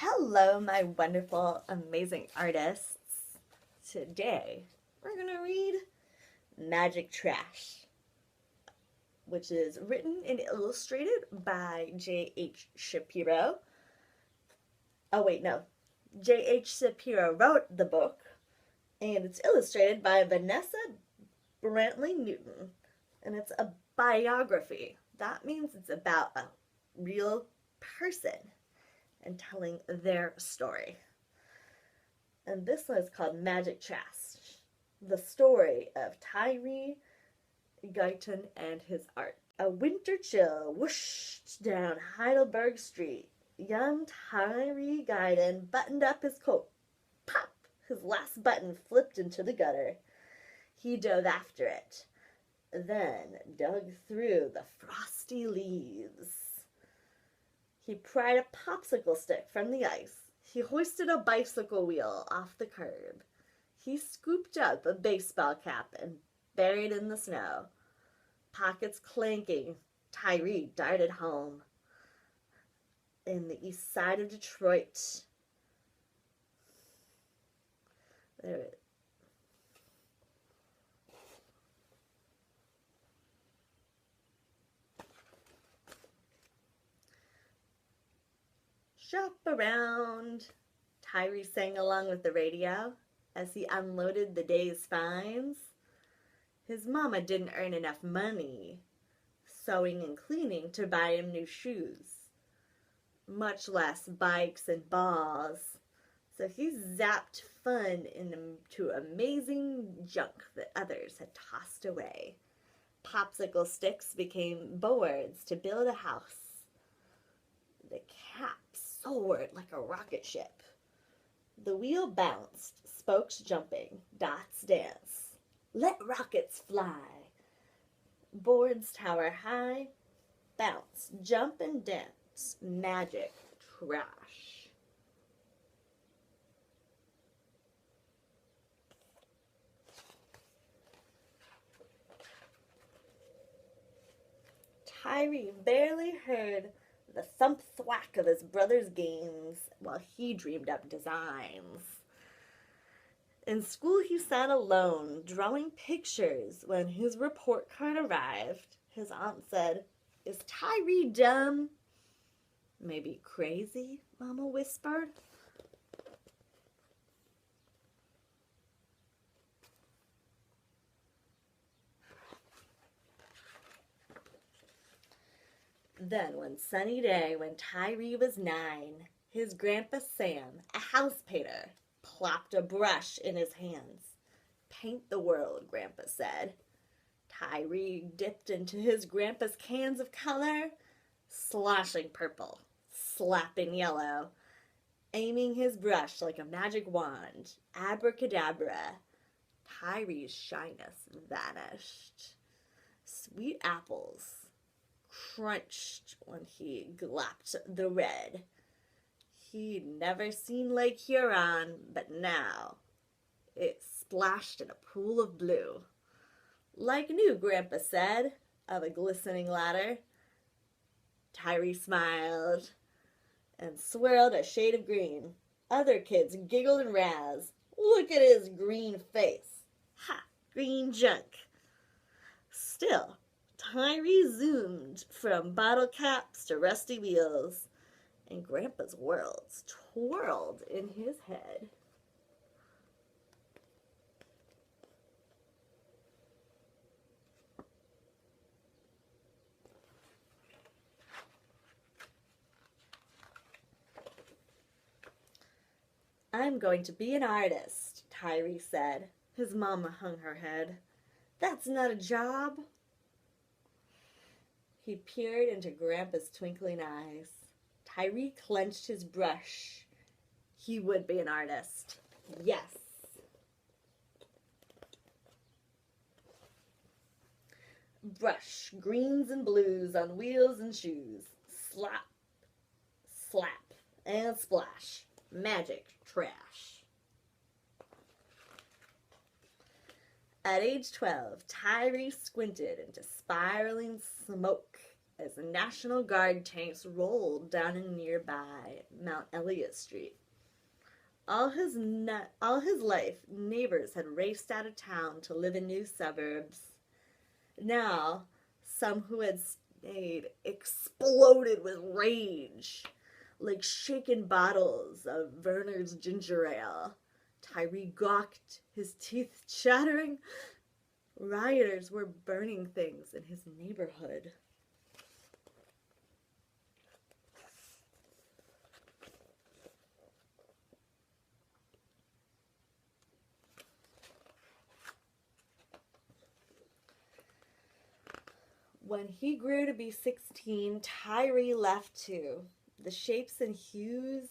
Hello, my wonderful, amazing artists. Today, we're going to read Magic Trash, which is written and illustrated by J.H. Shapiro. Oh, wait, no. J.H. Shapiro wrote the book, and it's illustrated by Vanessa Brantley Newton, and it's a biography. That means it's about a real person and telling their story. And this one is called Magic Trash, the story of Tyree Guyton and his art. A winter chill whooshed down Heidelberg Street. Young Tyree Guyton buttoned up his coat. Pop! His last button flipped into the gutter. He dove after it, then dug through the frosty leaves. He pried a popsicle stick from the ice. He hoisted a bicycle wheel off the curb. He scooped up a baseball cap and buried in the snow. Pockets clanking, Tyree darted home. In the east side of Detroit, there Shop around, Tyree sang along with the radio as he unloaded the day's finds. His mama didn't earn enough money sewing and cleaning to buy him new shoes, much less bikes and balls. So he zapped fun into amazing junk that others had tossed away. Popsicle sticks became boards to build a house. The cap soared like a rocket ship. The wheel bounced, spokes jumping, dots dance. Let rockets fly. Boards tower high, bounce, jump and dance. Magic trash. Tyree barely heard the thump thwack of his brother's games while he dreamed up designs. In school he sat alone, drawing pictures. When his report card arrived, his aunt said, "Is Tyree dumb?" "Maybe crazy," Mama whispered. Then one sunny day when Tyree was 9, his grandpa Sam, a house painter, plopped a brush in his hands. "Paint the world," Grandpa said. Tyree dipped into his grandpa's cans of color, sloshing purple, slapping yellow, aiming his brush like a magic wand. Abracadabra. Tyree's shyness vanished. Sweet apples crunched when he glapped the red. He'd never seen Lake Huron, but now it splashed in a pool of blue. "Like new," Grandpa said, of a glistening ladder. Tyree smiled and swirled a shade of green. Other kids giggled and razzed. "Look at his green face. Ha! Green junk." Still, Tyree zoomed from bottle caps to rusty wheels, and Grandpa's worlds twirled in his head. "I'm going to be an artist," Tyree said. His mama hung her head. "That's not a job." He peered into Grandpa's twinkling eyes. Tyree clenched his brush. He would be an artist. Yes. Brush greens and blues on wheels and shoes. Slap, slap, and splash. Magic trash. At age 12, Tyree squinted into spiraling smoke as the National Guard tanks rolled down in nearby Mount Elliott Street. All his life, neighbors had raced out of town to live in new suburbs. Now, some who had stayed exploded with rage, like shaken bottles of Werner's ginger ale. Tyree gawked, his teeth chattering. Rioters were burning things in his neighborhood. When he grew to be 16, Tyree left too. The shapes and hues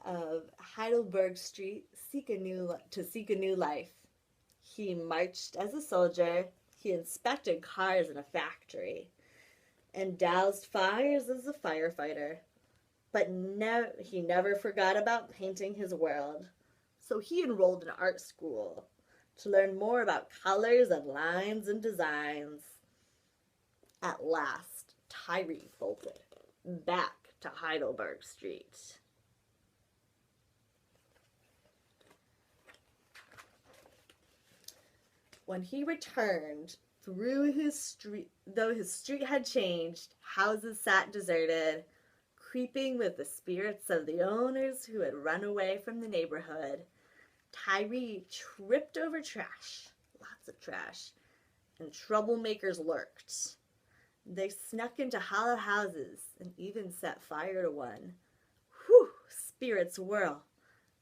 of Heidelberg Street seek a new life. He marched as a soldier. He inspected cars in a factory and doused fires as a firefighter. But he never forgot about painting his world. So he enrolled in art school to learn more about colors and lines and designs. At last, Tyree bolted back to Heidelberg Street. When he returned, though his street had changed, houses sat deserted, creeping with the spirits of the owners who had run away from the neighborhood. Tyree tripped over trash, lots of trash, and troublemakers lurked. They snuck into hollow houses and even set fire to one. Whew! Spirits whirl,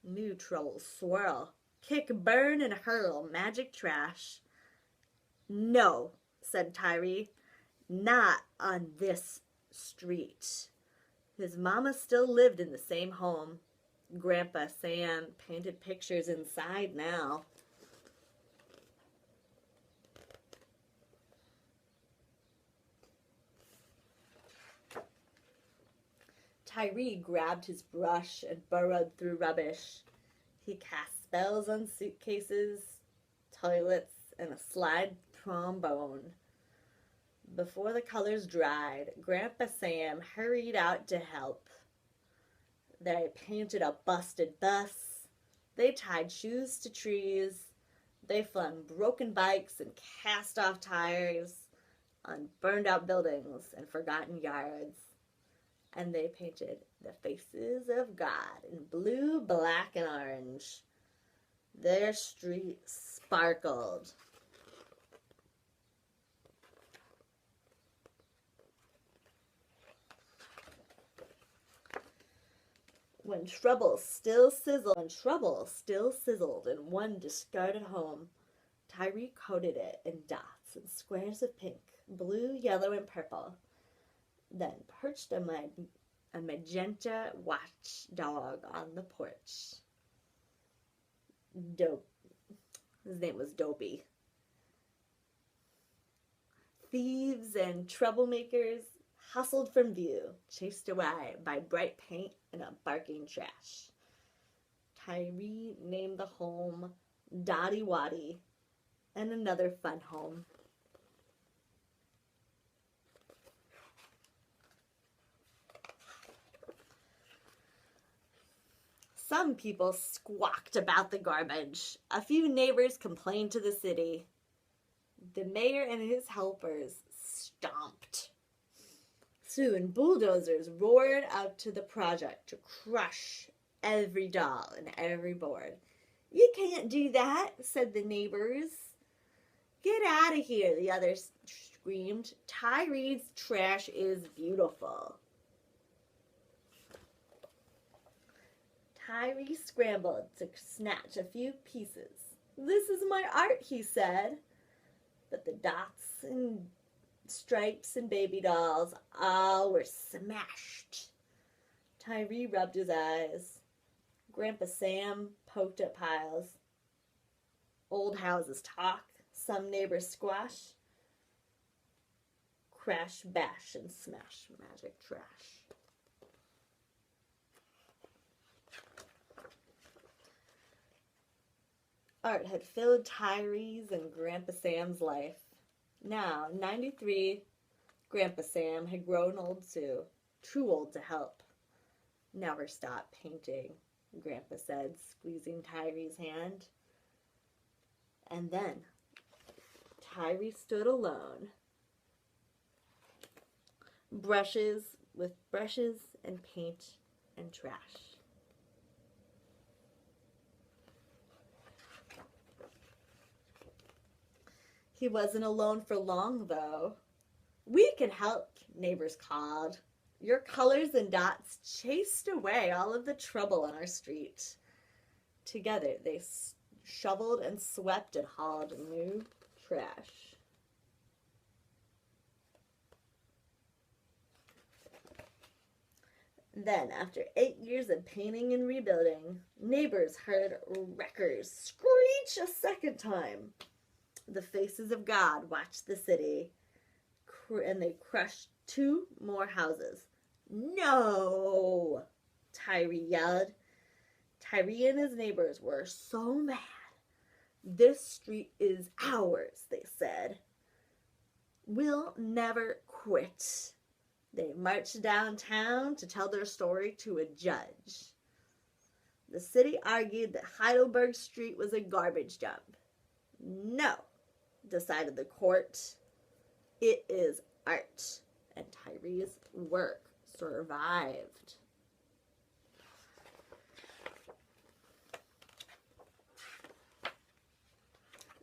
new troubles swirl, kick, burn, and hurl magic trash. No, said Tyree, not on this street. His mama still lived in the same home. Grandpa Sam painted pictures inside now. Tyree grabbed his brush and burrowed through rubbish. He cast spells on suitcases, toilets, and a slide trombone. Before the colors dried, Grandpa Sam hurried out to help. They painted a busted bus. They tied shoes to trees. They flung broken bikes and cast-off tires on burned-out buildings and forgotten yards. And they painted the faces of God in blue, black, and orange. Their street sparkled. When trouble still sizzled in one discarded home, Tyree coated it in dots and squares of pink, blue, yellow, and purple. Then perched a magenta watchdog on the porch. His name was Dopey. Thieves and troublemakers hustled from view, chased away by bright paint and a barking trash. Tyree named the home Dotty Waddy, and another fun home. Some people squawked about the garbage. A few neighbors complained to the city. The mayor and his helpers stomped. Soon, bulldozers roared out to the project to crush every doll and every board. "You can't do that," said the neighbors. "Get out of here," the others screamed. "Tyree's trash is beautiful." Tyree scrambled to snatch a few pieces. "This is my art," he said. But the dots and stripes and baby dolls all were smashed. Tyree rubbed his eyes. Grandpa Sam poked at piles. Old houses talk. Some neighbors squash. Crash, bash, and smash magic trash. Art had filled Tyree's and Grandpa Sam's life. Now, 93 Grandpa Sam had grown old too, too old to help. Never stop painting, Grandpa said, squeezing Tyree's hand. And then Tyree stood alone, brushes and paint and trash. He wasn't alone for long, though. "We can help," neighbors called. "Your colors and dots chased away all of the trouble on our street." Together, they shoveled and swept and hauled new trash. Then, after 8 years of painting and rebuilding, neighbors heard wreckers screech a second time. The faces of God watched the city, and they crushed 2 more houses. "No!" Tyree yelled. Tyree and his neighbors were so mad. "This street is ours," they said. "We'll never quit." They marched downtown to tell their story to a judge. The city argued that Heidelberg Street was a garbage dump. "No," decided the court. "It is art," and Tyree's work survived.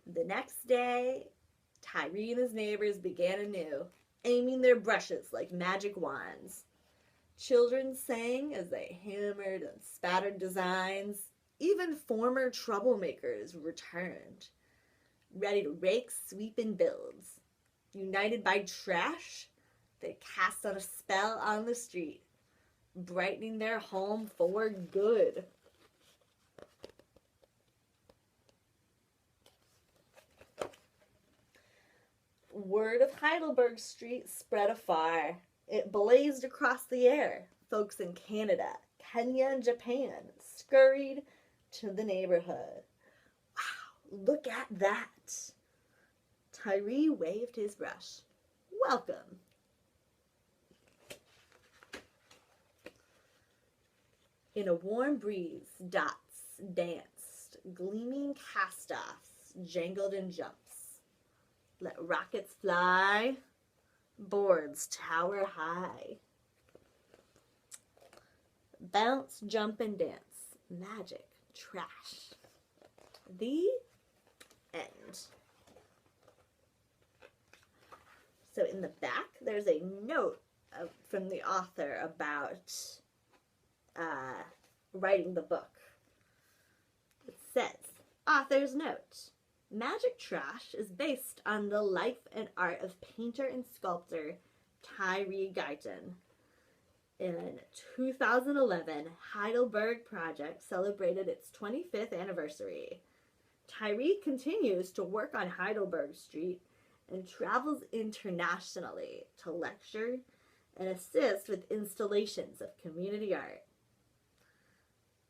The next day, Tyree and his neighbors began anew, aiming their brushes like magic wands. Children sang as they hammered and spattered designs. Even former troublemakers returned, ready to rake, sweep, and build. United by trash, they cast out a spell on the street, brightening their home for good. Word of Heidelberg Street spread afar. It blazed across the air. Folks in Canada, Kenya, and Japan scurried to the neighborhood. "Wow, look at that!" Tyree waved his brush. "Welcome." In a warm breeze, dots danced. Gleaming cast-offs jangled and jumped. Let rockets fly, boards tower high. Bounce, jump, and dance. Magic trash. The end. So in the back, there's a note from the author about writing the book. It says, author's note: Magic Trash is based on the life and art of painter and sculptor Tyree Guyton. In 2011, Heidelberg Project celebrated its 25th anniversary. Tyree continues to work on Heidelberg Street and travels internationally to lecture and assist with installations of community art.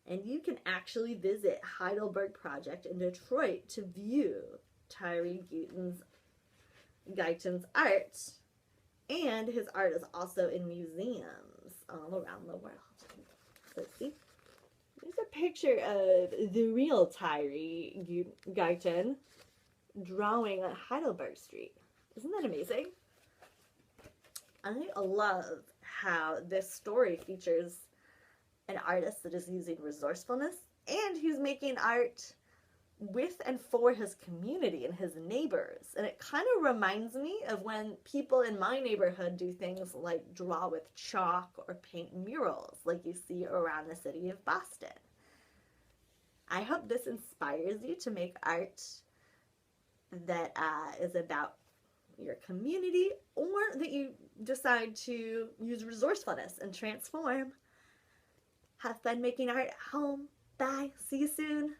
And you can actually visit Heidelberg Project in Detroit to view Tyree Guyton's art. And his art is also in museums all around the world. So see, there's a picture of the real Tyree Guyton drawing on Heidelberg Street. Isn't that amazing? I love how this story features an artist that is using resourcefulness, and he's making art with and for his community and his neighbors. And it kind of reminds me of when people in my neighborhood do things like draw with chalk or paint murals like you see around the city of Boston. I hope this inspires you to make art that is about your community, or that you decide to use resourcefulness and transform. Have fun making art at home. Bye. See you soon.